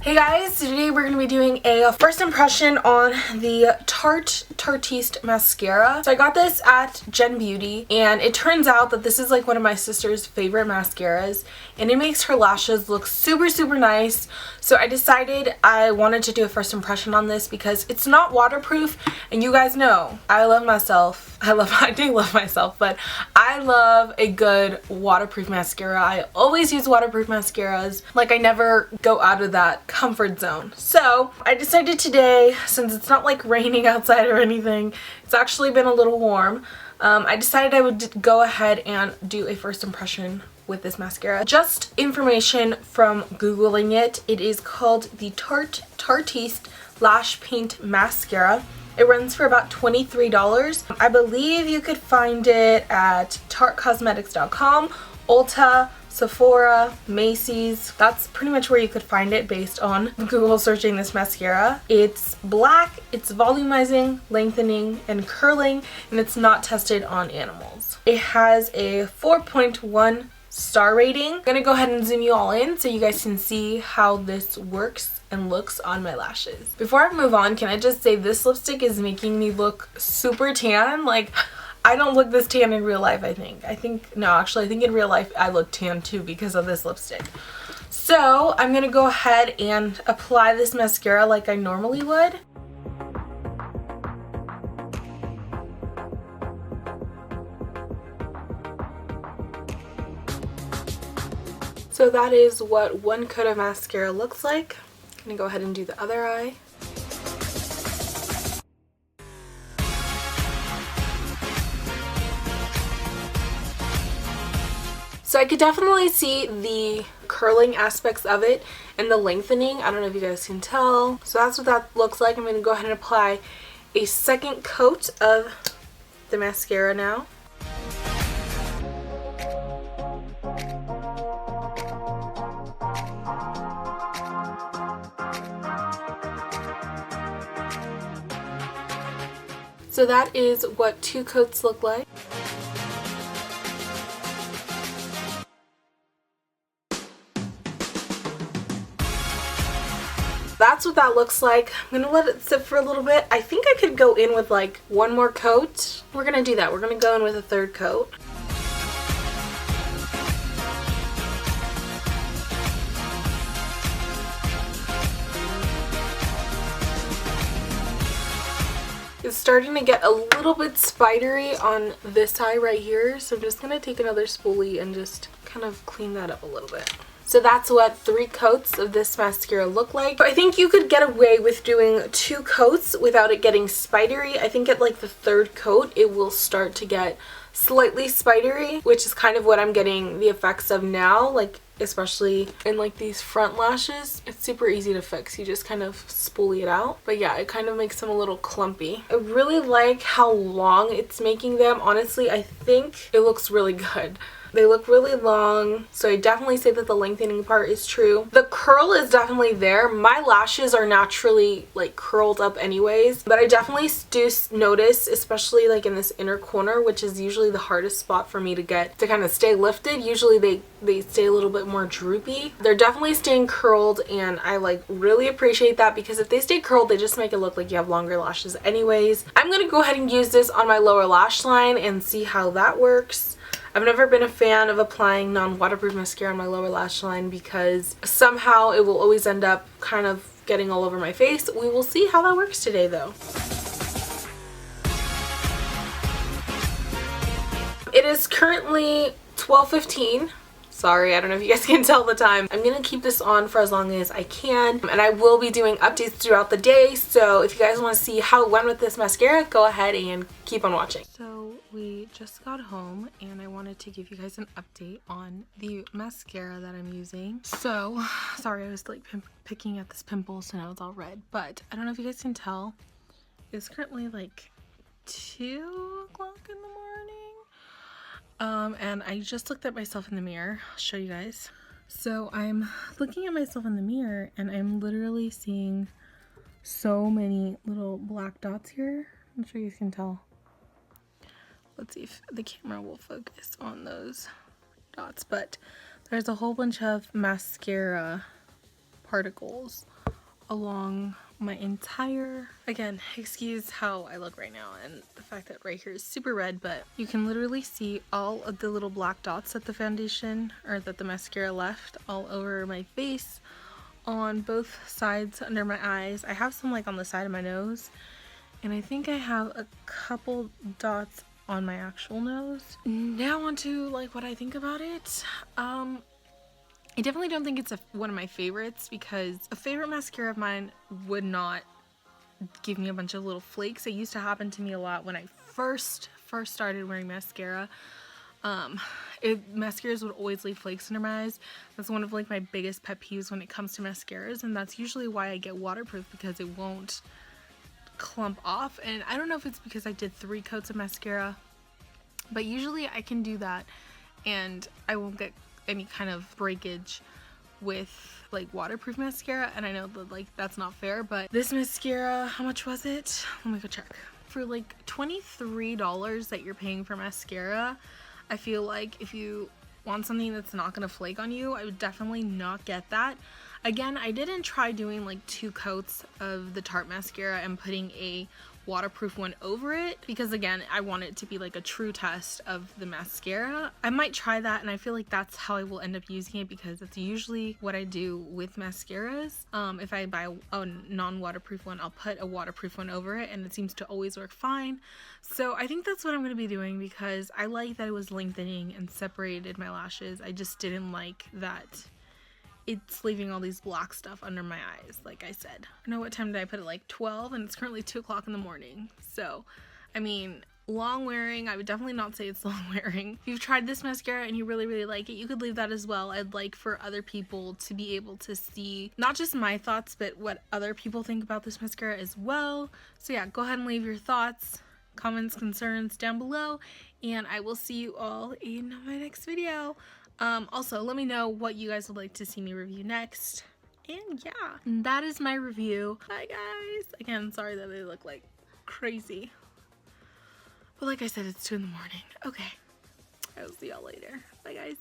Hey guys, today we're going to be doing a first impression on the Tarte Tarteist Mascara. So I got this at Gen Beauty, and it turns out that this is like one of my sister's favorite mascaras, and it makes her lashes look super nice. So I decided I wanted to do a first impression on this because it's not waterproof, and you guys know I love myself. I do love myself, but I love a good waterproof mascara. I always use waterproof mascaras. Like, I never go out of that comfort zone. So I decided today, since it's not like raining outside or anything, it's actually been a little warm, I decided I would go ahead and do a first impression with this mascara. Just information from Googling it. It is called the Tarte Tarteist Lash Paint Mascara. It runs for about $23. I believe you could find it at tartecosmetics.com, Ulta, Sephora, Macy's. That's pretty much where you could find it based on Google searching this mascara. It's black, it's volumizing, lengthening, and curling, and it's not tested on animals. It has a 4.1 star rating. I'm gonna go ahead and zoom you all in so you guys can see how this works and looks on my lashes. Before I move on, can I just say this lipstick is making me look super tan. Like, I don't look this tan in real life, I think. No, actually, I think in real life I look tan too because of this lipstick. So I'm gonna go ahead and apply this mascara like I normally would. So that is what one coat of mascara looks like. I'm gonna go ahead and do the other eye. So I could definitely see the curling aspects of it and the lengthening. I don't know if you guys can tell. So that's what that looks like. I'm gonna go ahead and apply a second coat of the mascara now. So that is what two coats look like. That's what that looks like. I'm gonna let it sit for a little bit. I think I could go in with like one more coat. We're gonna do that. We're gonna go in with a third coat. It's starting to get a little bit spidery on this eye right here, so I'm just going to take another spoolie and just kind of clean that up a little bit. So that's what 3 coats of this mascara look like. I think you could get away with doing 2 coats without it getting spidery. I think at like the 3rd coat it will start to get slightly spidery, which is kind of what I'm getting the effects of now, like especially in like these front lashes. It's super easy to fix. You just kind of spoolie it out. But yeah, it kind of makes them a little clumpy. I really like how long it's making them. Honestly, I think it looks really good. They look really long, so I definitely say that the lengthening part is true. The curl is definitely there. My lashes are naturally like curled up anyways, but I definitely do notice, especially like in this inner corner, which is usually the hardest spot for me to get to kind of stay lifted. Usually they stay a little bit more droopy. They're definitely staying curled, and I like really appreciate that because if they stay curled, they just make it look like you have longer lashes anyways. I'm gonna go ahead and use this on my lower lash line and see how that works. I've never been a fan of applying non-waterproof mascara on my lower lash line because somehow it will always end up kind of getting all over my face. We will see how that works today though. It is currently 12:15. Sorry, I don't know if you guys can tell the time. I'm gonna keep this on for as long as I can, and I will be doing updates throughout the day, so if you guys want to see how it went with this mascara, go ahead and keep on watching. So we just got home, and I wanted to give you guys an update on the mascara that I'm using. So, sorry, I was like picking at this pimple, so now it's all red, but I don't know if you guys can tell. It's currently like 2 o'clock in the morning. And I just looked at myself in the mirror. I'll show you guys. So I'm looking at myself in the mirror, and I'm literally seeing so many little black dots here. I'm sure you can tell. Let's see if the camera will focus on those dots, but there's a whole bunch of mascara particles along my entire, again, excuse how I look right now and the fact that right here is super red, but you can literally see all of the little black dots that the foundation or that the mascara left all over my face, on both sides under my eyes. I have some like on the side of my nose, and I think I have a couple dots on my actual nose. Now on to like what I think about it. I definitely don't think it's one of my favorites, because a favorite mascara of mine would not give me a bunch of little flakes. It used to happen to me a lot when I first started wearing mascara. Mascaras would always leave flakes under my eyes. That's one of like my biggest pet peeves when it comes to mascaras, and that's usually why I get waterproof, because it won't clump off. And I don't know if it's because I did 3 coats of mascara, but usually I can do that and I won't get any kind of breakage with like waterproof mascara. And I know that like that's not fair, but this mascara, how much was it? Let me go check. For like $23 that you're paying for mascara, I feel like if you want something that's not gonna flake on you, I would definitely not get that. Again, I didn't try doing like 2 coats of the Tarte mascara and putting a waterproof one over it, because again, I want it to be like a true test of the mascara. I might try that, and I feel like that's how I will end up using it, because that's usually what I do with mascaras. If I buy a non-waterproof one, I'll put a waterproof one over it, and it seems to always work fine. So I think that's what I'm going to be doing, because I like that it was lengthening and separated my lashes. I just didn't like that it's leaving all these black stuff under my eyes, like I said. I know what time did I put it, like 12, and it's currently 2 o'clock in the morning. So, I mean, long wearing, I would definitely not say it's long wearing. If you've tried this mascara and you really like it, you could leave that as well. I'd like for other people to be able to see not just my thoughts, but what other people think about this mascara as well. So yeah, go ahead and leave your thoughts, comments, concerns down below, and I will see you all in my next video. Also, let me know what you guys would like to see me review next. And yeah, that is my review. Bye guys. Again, sorry that they look like crazy, but like I said, it's 2 in the morning. Okay, I will see y'all later. Bye guys.